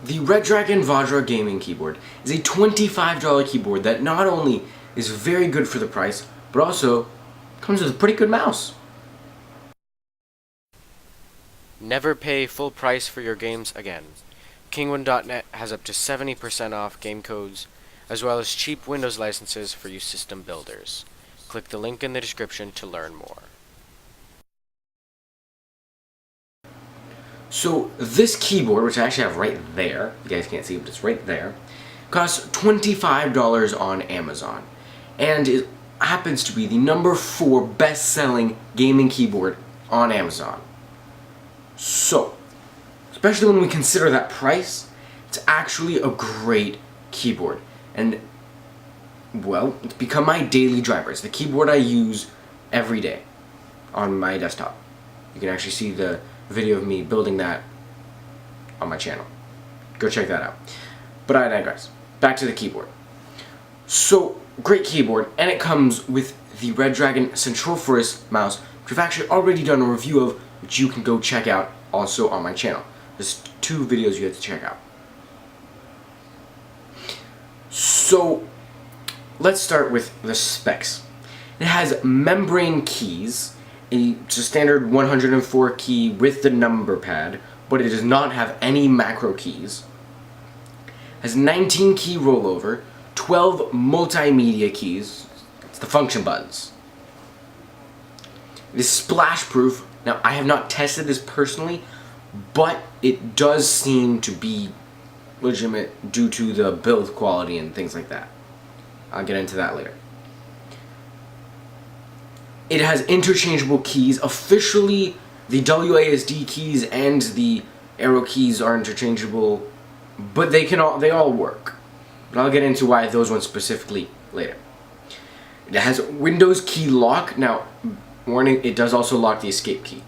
The Redragon Vajra gaming keyboard is a $25 keyboard that not only is very good for the price, but also comes with a pretty good mouse. Never pay full price for your games again. Kingwin.net has up to 70% off game codes, as well as cheap Windows licenses for you system builders. Click the link in the description to learn more. So this keyboard, which I actually have right there, you guys can't see it, but it's right there, costs $25 on Amazon. And it happens to be the #4 best-selling gaming keyboard on Amazon. So, especially when we consider that price, it's actually a great keyboard. And, well, it's become my daily driver. It's the keyboard I use every day on my desktop. You can actually see the video of me building that on my channel. Go check that out. But I digress. Back to the keyboard. So, great keyboard, and it comes with the Redragon Central Forest mouse, which I've actually already done a review of, which you can go check out also on my channel. There's 2 videos you have to check out. So, let's start with the specs. It has membrane keys. It's a standard 104 key with the number pad, but it does not have any macro keys. It has 19 key rollover, 12 multimedia keys. It's the function buttons. It is splash proof. Now, I have not tested this personally, but it does seem to be legitimate due to the build quality and things like that. I'll get into that later. It has interchangeable keys. Officially, the WASD keys and the arrow keys are interchangeable, but they all work. But I'll get into why those ones specifically later. It has Windows key lock. Now, warning, it does also lock the escape key.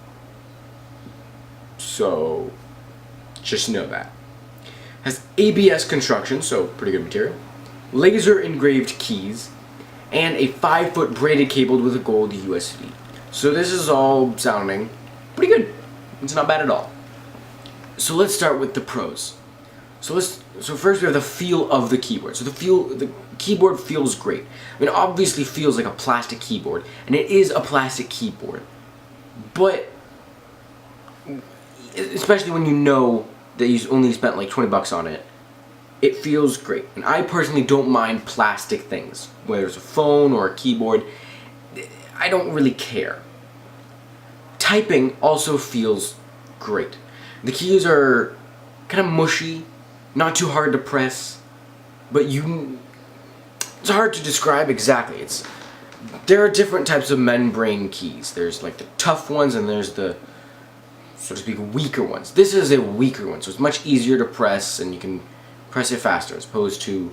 So, just know that. It has ABS construction, so pretty good material. Laser engraved keys. And a 5-foot braided cable with a gold USB. So this is all sounding pretty good. It's not bad at all. So let's start with the pros. So first we have the feel of the keyboard. So the keyboard feels great. I mean, obviously feels like a plastic keyboard, and it is a plastic keyboard. But especially when you know that you only spent like 20 bucks on it, it feels great. And I personally don't mind plastic things, whether it's a phone or a keyboard. I don't really care. Typing also feels great. The keys are kind of mushy, not too hard to press, but it's hard to describe exactly. There are different types of membrane keys. There's like the tough ones, and there's the, so to speak, weaker ones. This is a weaker one, so it's much easier to press, and you can press it faster, as opposed to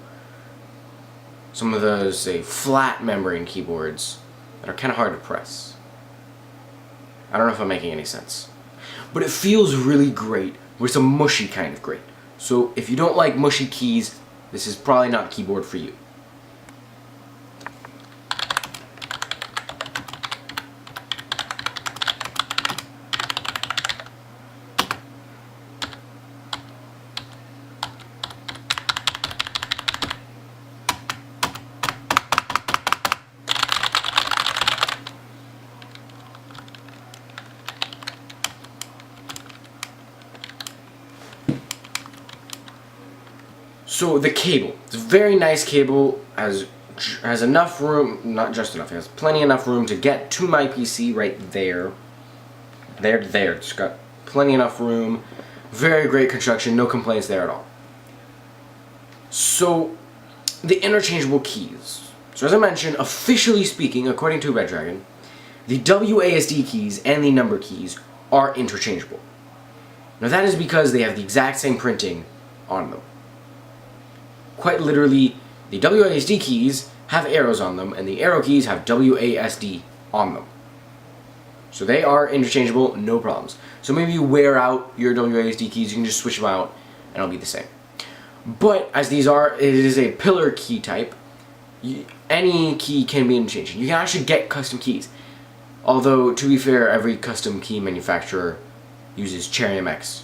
some of those, say, flat membrane keyboards that are kind of hard to press. I don't know if I'm making any sense. But it feels really great, where it's a mushy kind of great. So if you don't like mushy keys, this is probably not a keyboard for you. So the cable, it's a very nice cable, has enough room, not just enough, it has plenty enough room to get to my PC right there. There to there, it's got plenty enough room, very great construction, no complaints there at all. So, the interchangeable keys. So as I mentioned, officially speaking, according to Redragon, the WASD keys and the number keys are interchangeable. Now that is because they have the exact same printing on them. Quite literally, the WASD keys have arrows on them, and the arrow keys have WASD on them. So they are interchangeable, no problems. So maybe you wear out your WASD keys, you can just switch them out, and it'll be the same. But as these are, it is a pillar key type, any key can be interchanged. You can actually get custom keys. Although, to be fair, every custom key manufacturer uses Cherry MX.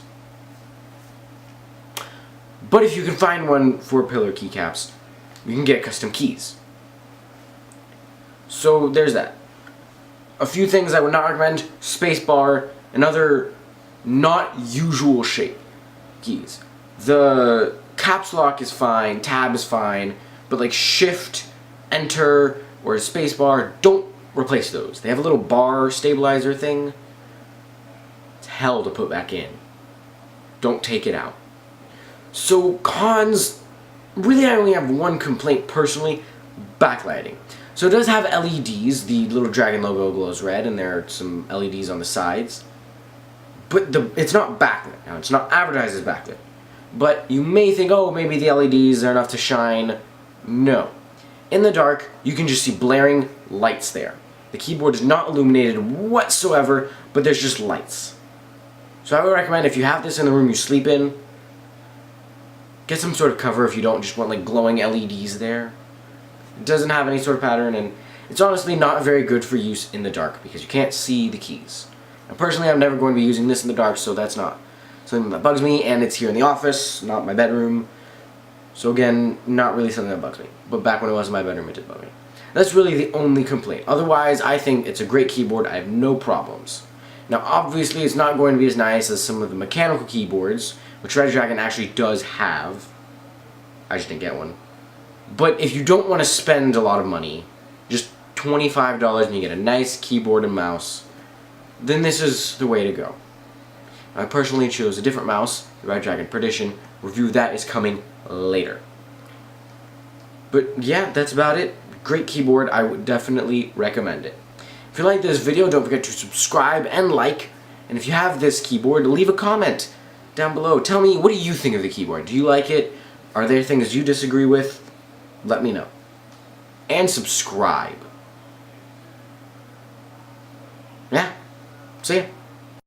But if you can find one for pillar keycaps, you can get custom keys. So there's that. A few things I would not recommend: spacebar and other not usual shape keys. The caps lock is fine, tab is fine, but like shift, enter, or spacebar, don't replace those. They have a little bar stabilizer thing. It's hell to put back in. Don't take it out. So cons, really I only have one complaint personally: backlighting. So it does have LEDs, the little dragon logo glows red, and there are some LEDs on the sides. But it's not backlit. Now, it's not advertised as backlit. But you may think, oh, maybe the LEDs are enough to shine. No. In the dark, you can just see blaring lights there. The keyboard is not illuminated whatsoever, but there's just lights. So I would recommend, if you have this in the room you sleep in, get some sort of cover if you don't just want like glowing LEDs there. It doesn't have any sort of pattern, and it's honestly not very good for use in the dark because you can't see the keys. And personally, I'm never going to be using this in the dark, so that's not something that bugs me, and it's here in the office, not my bedroom. So again, not really something that bugs me. But back when it was in my bedroom, it did bug me. That's really the only complaint. Otherwise, I think it's a great keyboard. I have no problems. Now, obviously, it's not going to be as nice as some of the mechanical keyboards, which Redragon actually does have. I just didn't get one. But if you don't want to spend a lot of money, just $25 and you get a nice keyboard and mouse, then this is the way to go. I personally chose a different mouse, the Redragon Perdition. Review of that is coming later. But yeah, that's about it. Great keyboard. I would definitely recommend it. If you like this video, don't forget to subscribe and like. And if you have this keyboard, leave a comment down below. Tell me, what do you think of the keyboard? Do you like it? Are there things you disagree with? Let me know. And subscribe. Yeah. See ya.